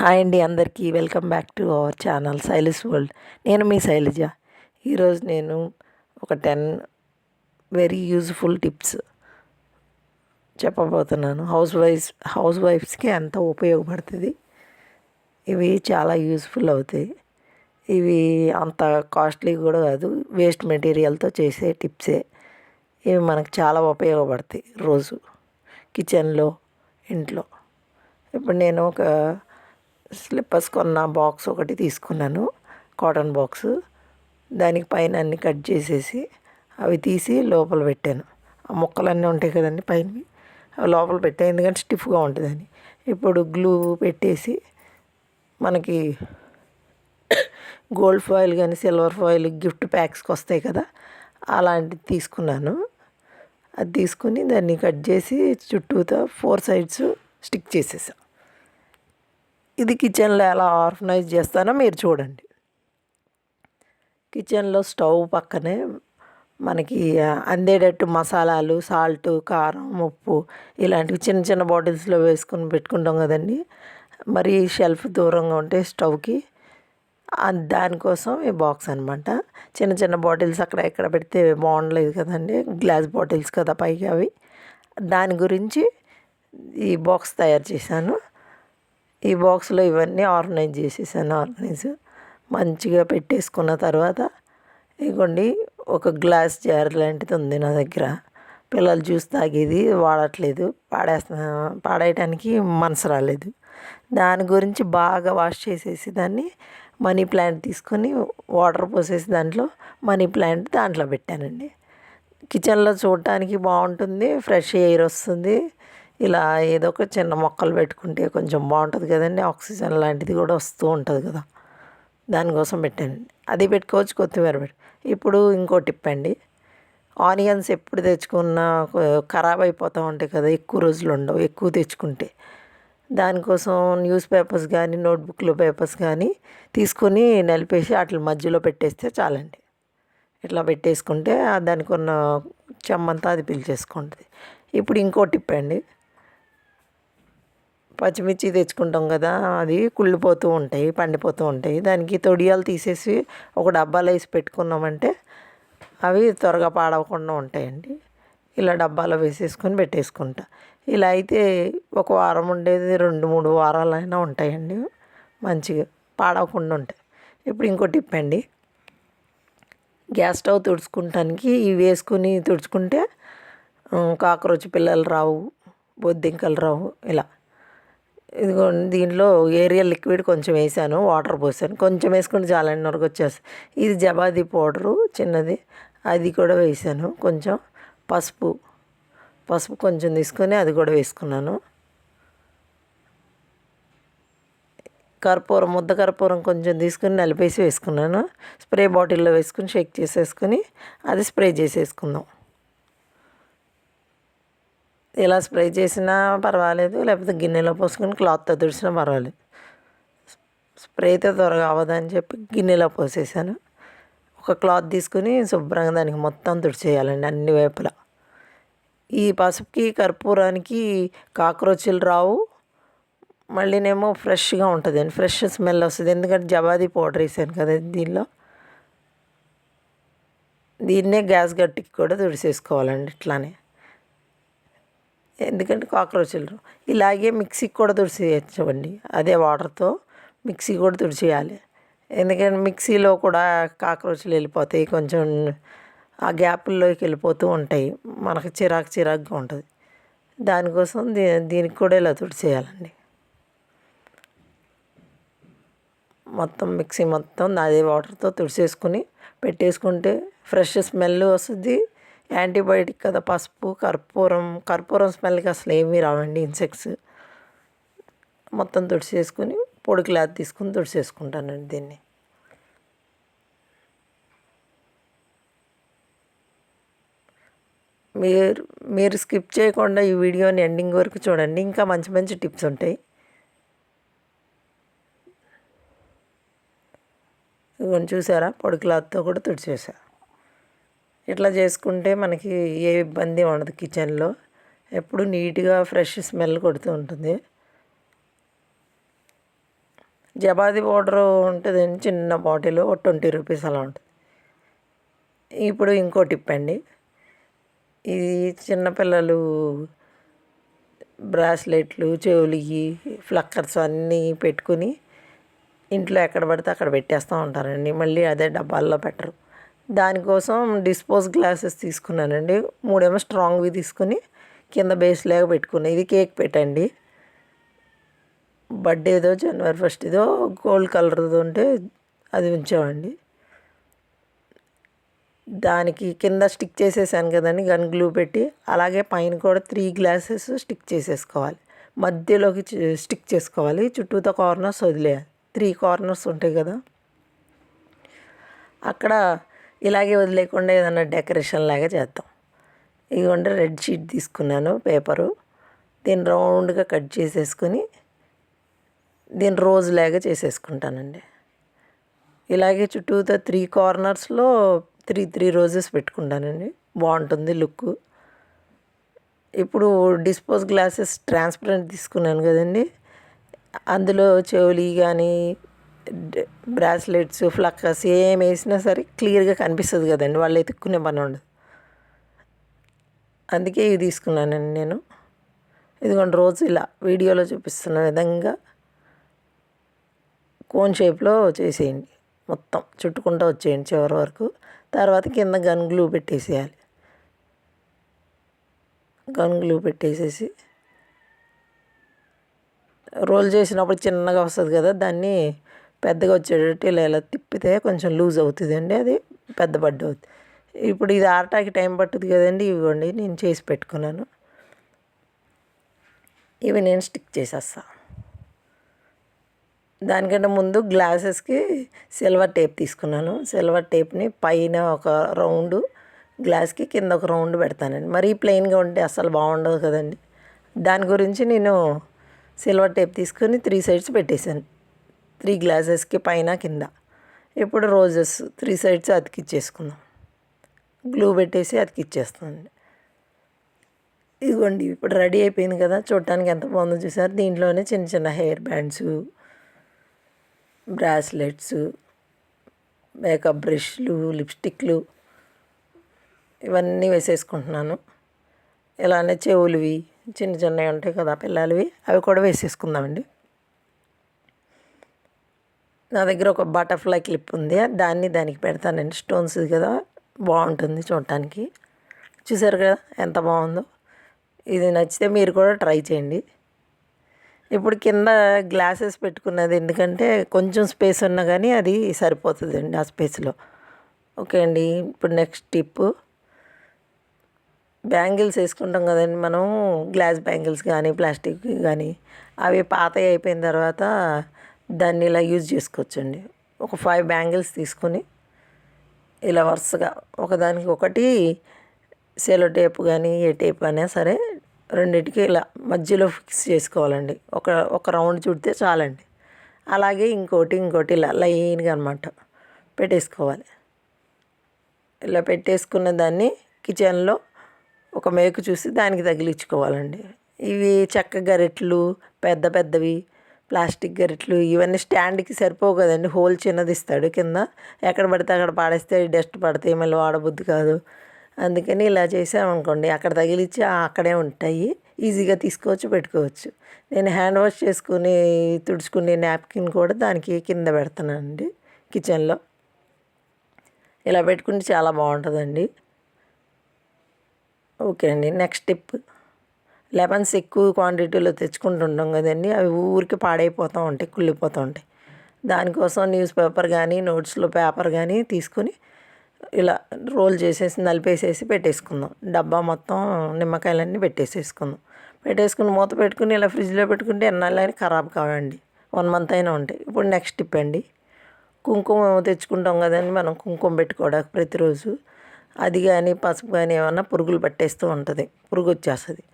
Hi అండి, అందరికీ welcome back to our channel Shaili's world. నేను మీ శైలజ. ఈరోజు నేను ఒక 10 వెరీ యూజ్ఫుల్ టిప్స్ చెప్పబోతున్నాను. హౌస్ వైఫ్స్కి ఎంతో ఉపయోగపడుతుంది. ఇవి చాలా యూజ్ఫుల్ అవుతాయి. ఇవి అంత కాస్ట్లీ కూడా కాదు, వేస్ట్ మెటీరియల్తో చేసే టిప్సే. ఇవి మనకు చాలా ఉపయోగపడతాయి రోజు కిచెన్లో, ఇంట్లో. ఇప్పుడు నేను ఒక స్లిప్పర్స్ కొన్న బాక్స్ ఒకటి తీసుకున్నాను, కాటన్ బాక్స్. దానికి పైన అన్ని కట్ చేసేసి అవి తీసి లోపల పెట్టాను. ఆ ముక్కలన్నీ ఉంటాయి కదండి పైన, అవి లోపల పెట్టాను, ఎందుకంటే స్టిఫ్గా ఉంటుందని. ఇప్పుడు గ్లూ పెట్టేసి మనకి గోల్డ్ ఫాయిల్ కానీ సిల్వర్ ఫాయిల్ గిఫ్ట్ ప్యాక్స్కి వస్తాయి కదా, అలాంటిది తీసుకున్నాను. అది తీసుకుని దాన్ని కట్ చేసి చుట్టూతో 4 సైడ్స్ స్టిక్ చేసేసాను. ఇది కిచెన్లో ఎలా ఆర్గనైజ్ చేస్తానో మీరు చూడండి. కిచెన్లో స్టవ్ పక్కనే మనకి అందేటట్టు మసాలాలు, సాల్ట్, కారం, ఉప్పు ఇలాంటివి చిన్న చిన్న బాటిల్స్లో వేసుకొని పెట్టుకుంటాం కదండి. మరి షెల్ఫ్ దూరంగా ఉంటే స్టవ్కి, దానికోసం ఈ బాక్స్ అనమాట. చిన్న చిన్న బాటిల్స్ అక్కడ ఎక్కడ పెడితే బాగుండలేదు కదండి, గ్లాస్ బాటిల్స్ కదా పైకి అవి. దాని గురించి ఈ బాక్స్ తయారు చేశాను. ఈ బాక్స్లో ఇవన్నీ ఆర్గనైజ్ చేసేసాను. మంచిగా పెట్టేసుకున్న తర్వాత ఇదిగోండి, ఒక గ్లాస్ జార్ లాంటిది ఉంది నా దగ్గర. పిల్లలు జ్యూస్ తాగేది వాడట్లేదు, పాడేయటానికి మనసు రాలేదు. దాని గురించి బాగా వాష్ చేసేసి దాన్ని మనీ ప్లాంట్ తీసుకొని వాటర్ పోసేసి దాంట్లో మనీ ప్లాంట్ దాంట్లో పెట్టానండి. కిచెన్లో చూడటానికి బాగుంటుంది, ఫ్రెష్ ఎయిర్ వస్తుంది. ఇలా ఏదో ఒక చిన్న మొక్కలు పెట్టుకుంటే కొంచెం బాగుంటుంది కదండి, ఆక్సిజన్ లాంటిది కూడా వస్తూ ఉంటుంది కదా, దానికోసం పెట్టానండి. అది పెట్టుకోవచ్చు, కొత్తిమీర ఇప్పుడు ఇంకో టిప్ అండి. ఆనియన్స్ ఎప్పుడు తెచ్చుకున్నా ఖరాబ్ అయిపోతూ ఉంటాయి కదా, ఎక్కువ రోజులు ఉండవు ఎక్కువ తెచ్చుకుంటే. దానికోసం న్యూస్ పేపర్స్ కానీ నోట్బుక్లో పేపర్స్ కానీ తీసుకొని నలిపేసి వాటి మధ్యలో పెట్టేస్తే చాలండి. ఇట్లా పెట్టేసుకుంటే దానికి ఉన్న చెమ్మంతా అది పీల్చేసుకుంటుంది. ఇప్పుడు ఇంకో టిప్ అండి. పచ్చిమిర్చి తెచ్చుకుంటాం కదా, అది కుళ్ళిపోతూ ఉంటాయి, పండిపోతూ ఉంటాయి. దానికి తొడియాలు తీసేసి ఒక డబ్బాలో వేసి పెట్టుకున్నామంటే అవి త్వరగా పాడవకుండా ఉంటాయండి. ఇలా డబ్బాలో వేసేసుకొని పెట్టేసుకుంటా. ఇలా అయితే ఒక వారం ఉండేది 2-3 వారాలైనా ఉంటాయండి, మంచిగా పాడవకుండా ఉంటాయి. ఇప్పుడు ఇంకో టిప్ అండి. గ్యాస్ స్టవ్ తుడుచుకుంటానికి ఇవి వేసుకుని తుడుచుకుంటే కాక్రోచ్ పిల్లలు రావు, బొద్దింకలు రావు. ఇలా ఇదిగో దీంట్లో ఏరియల్ లిక్విడ్ కొంచెం వేసాను, వాటర్ పోసాను, కొంచెం వేసుకుంటే చాలండి, నొరగ వచ్చేస్తుంది. ఇది జబాది పౌడరు చిన్నది, అది కూడా వేసాను. కొంచెం పసుపు కొంచెం తీసుకొని అది కూడా వేసుకున్నాను. ముద్ద కర్పూరం కొంచెం తీసుకుని నలిపేసి వేసుకున్నాను. స్ప్రే బాటిల్లో వేసుకుని షేక్ చేసేసుకుని అది స్ప్రే చేసేసుకుందాం. ఇలా స్ప్రే చేసినా పర్వాలేదు, లేకపోతే గిన్నెలో పోసుకొని క్లాత్తో తుడిచినా పర్వాలేదు. స్ప్రేతో త్వరగా అవ్వదని చెప్పి గిన్నెలో పోసేసాను. ఒక క్లాత్ తీసుకుని శుభ్రంగా దానికి మొత్తం తుడిచేయాలండి అన్ని వైపులా. ఈ పసుపుకి కర్పూరానికి కాక్రోచులు రావు, మళ్ళీనేమో ఫ్రెష్గా ఉంటుందండి, ఫ్రెష్ స్మెల్ వస్తుంది. ఎందుకంటే జవాది పౌడర్ వేసాను కదా దీన్నే గ్యాస్ గట్టికి కూడా తుడిసేసుకోవాలండి ఇట్లానే, ఎందుకంటే కాక్రోచులు. ఇలాగే మిక్సీకి కూడా తుడిచేయచ్చండి, అదే వాటర్తో మిక్సీ కూడా తుడిచేయాలి. ఎందుకంటే మిక్సీలో కూడా కాక్రోచులు వెళ్ళిపోతాయి, కొంచెం ఆ గ్యాపుల్లోకి వెళ్ళిపోతూ ఉంటాయి, మనకు చిరాకుగా ఉంటుంది. దానికోసం దీనికి కూడా ఇలా తుడిచేయాలండి. మొత్తం మిక్సీ మొత్తం అదే వాటర్తో తుడిచేసుకుని పెట్టేసుకుంటే ఫ్రెష్ స్మెల్ వస్తుంది. యాంటీబయాటిక్ కదా పసుపు, కర్పూరం స్మెల్కి అసలు ఏమీ రావండి ఇన్సెక్ట్స్. మొత్తం తుడిచేసుకుని పొడి క్లాత్ తీసుకుని తుడిచేసుకుంటానండి దీన్ని. మీరు స్కిప్ చేయకుండా ఈ వీడియోని ఎండింగ్ వరకు చూడండి, ఇంకా మంచి మంచి టిప్స్ ఉంటాయి. ఇవన్నీ చూసారా, పొడి క్లాత్తో కూడా తుడిచేసా. ఇట్లా చేసుకుంటే మనకి ఏ ఇబ్బంది ఉండదు, కిచెన్లో ఎప్పుడు నీట్గా ఫ్రెష్ స్మెల్ కొడుతూ ఉంటుంది. జబాది పౌడరు ఉంటుందండి, చిన్న బాటిల్ 20 రూపీస్ అలా ఉంటుంది. ఇప్పుడు ఇంకో టిప్ అండి. ఇది చిన్నపిల్లలు బ్రాస్లెట్లు, చెవులియి, ఫ్లక్కర్స్ అన్నీ పెట్టుకుని ఇంట్లో ఎక్కడ పడితే అక్కడ పెట్టేస్తూ ఉంటారండి. మళ్ళీ అదే డబ్బాల్లో పెట్టరు. దానికోసం డిస్పోజ్ గ్లాసెస్ తీసుకున్నానండి. 3 స్ట్రాంగ్వి తీసుకుని కింద బేస్ లాగా పెట్టుకున్నాను. ఇది కేక్ పెట్టండి. బర్త్డేదో జనవరి 1దో గోల్డ్ కలర్ది ఉంటే అది ఉంచామండి. దానికి కింద స్టిక్ చేసేసాను కదండి గన్ గ్లూ పెట్టి, అలాగే పైన కూడా 3 గ్లాసెస్ స్టిక్ చేసేసుకోవాలి. మధ్యలోకి స్టిక్ చేసుకోవాలి, చుట్టూతో కార్నర్స్ వదిలేయాలి. 3 కార్నర్స్ ఉంటాయి కదా, అక్కడ ఇలాగే వదిలేకుండా ఏదైనా డెకరేషన్ లాగా చేద్దాం. ఇదిగోండి రెడ్ షీట్ తీసుకున్నాను, పేపరు. దీన్ని రౌండ్గా కట్ చేసేసుకొని దీన్ని రోజు లాగా చేసేసుకుంటానండి. ఇలాగే చుట్టూతో 3 కార్నర్స్లో 3 రోజెస్ పెట్టుకుంటానండి, బాగుంటుంది లుక్. ఇప్పుడు డిస్పోజ్ గ్లాసెస్ ట్రాన్స్పరెంట్ తీసుకున్నాను కదండి, అందులో చెవులి కానీ బ్రాస్లెట్స్, ఫ్లక్కర్స్ ఏం వేసినా సరే క్లియర్గా కనిపిస్తుంది కదండి, వాళ్ళు ఎత్తుక్కునే పని ఉండదు. అందుకే ఇవి తీసుకున్నానండి నేను. ఇదిగోండి రోజు ఇలా వీడియోలో చూపిస్తున్న విధంగా కోన్ షేప్లో చేసేయండి, మొత్తం చుట్టుకుంటూ వచ్చేయండి చివరి వరకు. తర్వాత కింద గన్ గ్లూ పెట్టేసేయాలి. గన్ గ్లూ పెట్టేసేసి రోల్ చేసినప్పుడు చిన్నగా వస్తుంది కదా, దాన్ని పెద్దగా వచ్చేటట్టు ఇలా ఇలా తిప్పితే కొంచెం లూజ్ అవుతుందండి, అది పెద్ద బడ్డ అవుతుంది. ఇప్పుడు ఇది ఆరటానికి టైం పట్టుద్ది కదండి, ఇవ్వండి నేను చేసి పెట్టుకున్నాను. ఇవి నేను స్టిక్ చేసేస్తాను. దానికంటే ముందు గ్లాసెస్కి సిల్వర్ టేప్ తీసుకున్నాను. సిల్వర్ టేప్ని పైన ఒక రౌండ్, గ్లాస్కి కింద ఒక రౌండ్ పెడతానండి. మరీ ప్లెయిన్గా ఉంటే అస్సలు బాగుండదు కదండి, దాని గురించి నేను సిల్వర్ టేప్ తీసుకొని 3 సైడ్స్ పెట్టేశాను, 3 గ్లాసెస్కి పైన కింద. ఇప్పుడు రోజెస్ 3 సైడ్స్ అతికిచ్చేసుకుందాం, గ్లూ పెట్టేసి అతికిచ్చేస్తానండి. ఇదిగోండి ఇప్పుడు రెడీ అయిపోయింది కదా, చూడటానికి ఎంత బాగుందో చూసారు. దీంట్లోనే చిన్న చిన్న హెయిర్ బ్యాండ్స్, బ్రాస్లెట్స్, మేకప్ బ్రష్లు, లిప్స్టిక్లు ఇవన్నీ వేసేసుకుంటున్నాను. ఇలానే చెవులువి చిన్న చిన్నవి ఉంటాయి కదా పిల్లలవి, అవి కూడా వేసేసుకుందామండి. నా దగ్గర ఒక బటర్ఫ్లై క్లిప్ ఉంది, దానికి పెడతానండి. స్టోన్స్ కదా, బాగుంటుంది చూడటానికి. చూసారు కదా ఎంత బాగుందో. ఇది నచ్చితే మీరు కూడా ట్రై చేయండి. ఇప్పుడు కింద గ్లాసెస్ పెట్టుకున్నది ఎందుకంటే కొంచెం స్పేస్ ఉన్నా కానీ అది సరిపోతుందండి ఆ స్పేస్లో. ఓకే అండి. ఇప్పుడు నెక్స్ట్ టిప్, బ్యాంగిల్స్ వేసుకుంటాం కదండి మనం, గ్లాస్ బ్యాంగిల్స్ కానీ ప్లాస్టిక్ కానీ, అవి పాత అయిపోయిన తర్వాత దాన్ని ఇలా యూజ్ చేసుకోవచ్చండి. ఒక 5 బ్యాంగిల్స్ తీసుకొని ఇలా వరుసగా ఒకదానికి ఒకటి సెలో టేప్ కానీ ఏ టేప్ అయినా సరే రెండింటికి ఇలా మధ్యలో ఫిక్స్ చేసుకోవాలండి. ఒక రౌండ్ చుడితే చాలండి. అలాగే ఇంకోటి ఇలా లైన్గా అనమాట పెట్టేసుకోవాలి. ఇలా పెట్టేసుకున్న దాన్ని కిచెన్లో ఒక మేకు చూసి దానికి తగిలించుకోవాలండి. ఇవి చెక్క గరిట్లు, పెద్దవి ప్లాస్టిక్ గరిట్లు, ఇవన్నీ స్టాండ్కి సరిపోవు కదండి, హోల్ చిన్నది ఇస్తాడు కింద. ఎక్కడ పడితే అక్కడ పాడేస్తే డస్ట్ పడితే మళ్ళీ వాడబుద్ధి కాదు. అందుకని ఇలా చేసామనుకోండి, అక్కడ తగిలిచ్చి అక్కడే ఉంటాయి, ఈజీగా తీసుకోవచ్చు, పెట్టుకోవచ్చు. నేను హ్యాండ్ వాష్ చేసుకుని తుడుచుకునే నాప్కిన్ కూడా దానికి కింద పెడతానండి కిచెన్లో. ఇలా పెట్టుకుంటే చాలా బాగుంటుందండి. ఓకే అండి. నెక్స్ట్ టిప్, లెమన్స్ ఎక్కువ క్వాంటిటీలో తెచ్చుకుంటుంటాం కదండి, అవి ఊరికి పాడైపోతూ ఉంటాయి, కుళ్ళిపోతూ ఉంటాయి. దానికోసం న్యూస్ పేపర్ కానీ నోట్స్లో పేపర్ కానీ తీసుకొని ఇలా రోల్ చేసేసి నలిపేసేసి పెట్టేసుకుందాం. డబ్బా మొత్తం నిమ్మకాయలన్నీ పెట్టేసుకుని మూత పెట్టుకుని ఇలా ఫ్రిడ్జ్లో పెట్టుకుంటే ఎన్నాళ్ళైనా ఖరాబ్ కావండి, 1 మంత్ అయినా ఉంటాయి. ఇప్పుడు నెక్స్ట్ టిప్ అండి, కుంకుమ తెచ్చుకుంటాం కదండి మనం, కుంకుమ పెట్టుకోవడానికి ప్రతిరోజు. అది కానీ పసుపు కానీ ఏమన్నా పురుగులు పట్టేస్తూ ఉంటుంది, పురుగు వచ్చేస్తుంది.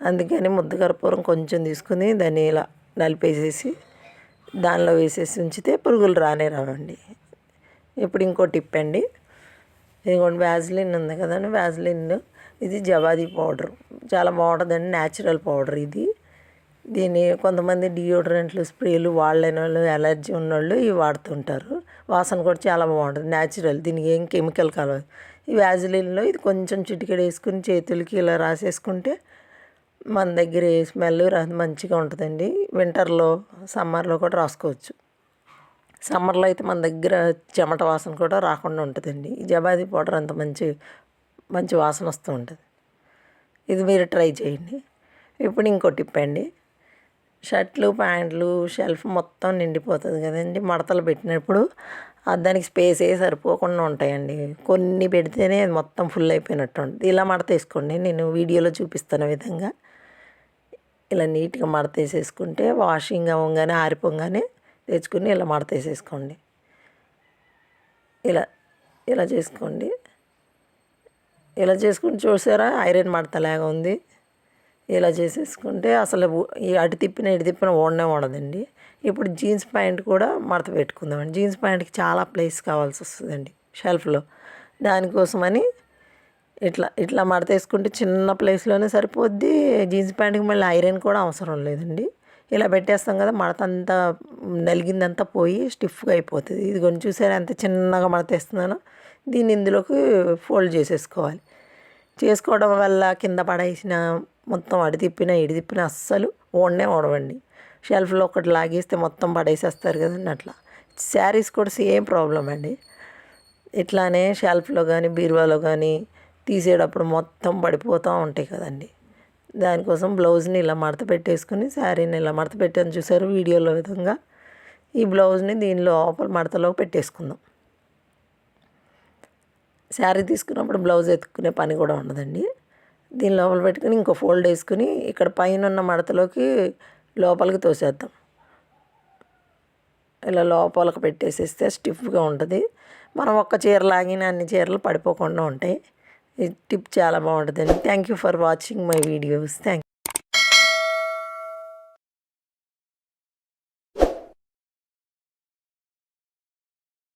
అందుకని ముద్ద కర్పూరం కొంచెం తీసుకుని దాన్ని ఇలా నలిపేసేసి దానిలో వేసేసి ఉంచితే పురుగులు రావండి. ఇప్పుడు ఇంకో టిప్ అండి, ఇదిగోండి వ్యాజ్లిన్ ఉంది కదండి, వ్యాజ్లిన్ ఇది జవాది పౌడర్, చాలా బాగుంటుందండి, న్యాచురల్ పౌడర్ ఇది. దీన్ని కొంతమంది డియోడ్రెంట్లు స్ప్రేలు వాడలేని వాళ్ళు, ఎలర్జీ ఉన్నోళ్ళు ఇవి వాడుతుంటారు. వాసన కూడా చాలా బాగుంటుంది, న్యాచురల్, దీనికి ఏం కెమికల్ కలవదు. ఈ వ్యాజిలిన్లో ఇది కొంచెం చిటికెడు వేసుకుని చేతులకి ఇలా రాసేసుకుంటే మన దగ్గర ఏ స్మెల్ రాదు, మంచిగా ఉంటుందండి. వింటర్లో సమ్మర్లో కూడా రాసుకోవచ్చు. సమ్మర్లో అయితే మన దగ్గర చెమట వాసన కూడా రాకుండా ఉంటుందండి. ఈ జబాది పౌడర్ అంత మంచి మంచి వాసన వస్తూ ఉంటుంది. ఇది మీరు ట్రై చేయండి. ఇప్పుడు ఇంకో టిప్ అండి. షర్ట్లు ప్యాంట్లు షెల్ఫ్ మొత్తం నిండిపోతుంది కదండి, మడతలు పెట్టినప్పుడు దానికి స్పేసే సరిపోకుండా ఉంటాయండి. కొన్ని పెడితేనే అది మొత్తం ఫుల్ అయిపోయినట్టు ఉంటుంది. ఇలా మడత వేసుకోండి, నేను వీడియోలో చూపిస్తున్న విధంగా ఇలా నీట్గా మడత వేసేసుకుంటే వాషింగ్ అవ్వగానే ఆరిపోగానే తెచ్చుకుని ఇలా మడత వేసేసుకోండి. ఇలా ఇలా చేసుకోండి. ఇలా చేసుకుని చూసారా ఐరన్ మడతలాగా ఉంది. ఇలా చేసేసుకుంటే అసలు ఈ అటు తిప్పిన ఓడనే ఓడదండి. ఇప్పుడు జీన్స్ ప్యాంట్ కూడా మడత పెట్టుకుందామండి. జీన్స్ ప్యాంట్కి చాలా ప్లేస్ కావాల్సి వస్తుందండి షెల్ఫ్లో. దానికోసమని ఇట్లా ఇట్లా మడత వేసుకుంటే చిన్న ప్లేస్లోనే సరిపోద్ది. జీన్స్ ప్యాంట్కి మళ్ళీ ఐరన్ కూడా అవసరం లేదండి. ఇలా పెట్టేస్తాం కదా, మడత అంతా నలిగిందంతా పోయి స్టిఫ్గా అయిపోతుంది. ఇది కొంచెం చూసారా ఎంత చిన్నగా మడత వేస్తున్నానో. దీన్ని ఇందులోకి ఫోల్డ్ చేసేసుకోవాలి. చేసుకోవడం వల్ల కింద పడేసిన మొత్తం అడి తిప్పినా ఇడి తిప్పినా అస్సలు ఓడనే ఓడవండి. షెల్ఫ్లో ఒకటి లాగేస్తే మొత్తం పడేసేస్తారు కదండి, అట్లా. శారీస్ కూడా సేమ్ ప్రాబ్లం అండి. ఇట్లానే షెల్ఫ్లో కానీ బీరువాలో కానీ తీసేటప్పుడు మొత్తం పడిపోతూ ఉంటాయి కదండి. దానికోసం బ్లౌజ్ని ఇలా మడత పెట్టేసుకుని శారీని ఇలా మడత పెట్టాను చూసారు వీడియోలో విధంగా. ఈ బ్లౌజ్ని దీనిలో లోపల మడతలో పెట్టేసుకుందాం. శారీ తీసుకున్నప్పుడు బ్లౌజ్ ఎత్తుకునే పని కూడా ఉండదండి. దీని లోపల పెట్టుకుని ఇంకో ఫోల్డ్ వేసుకుని ఇక్కడ పైన ఉన్న మడతలోకి లోపలికి తోసేద్దాం. ఇలా లోపలికి పెట్టేసేస్తే స్టిఫ్గా ఉంటుంది. మనం ఒక్క చీర లాగిన అన్ని చీరలు పడిపోకుండా ఉంటాయి. ఈ టిప్ చాలా బాగుంటుందండి. Thank you for watching my videos. Thank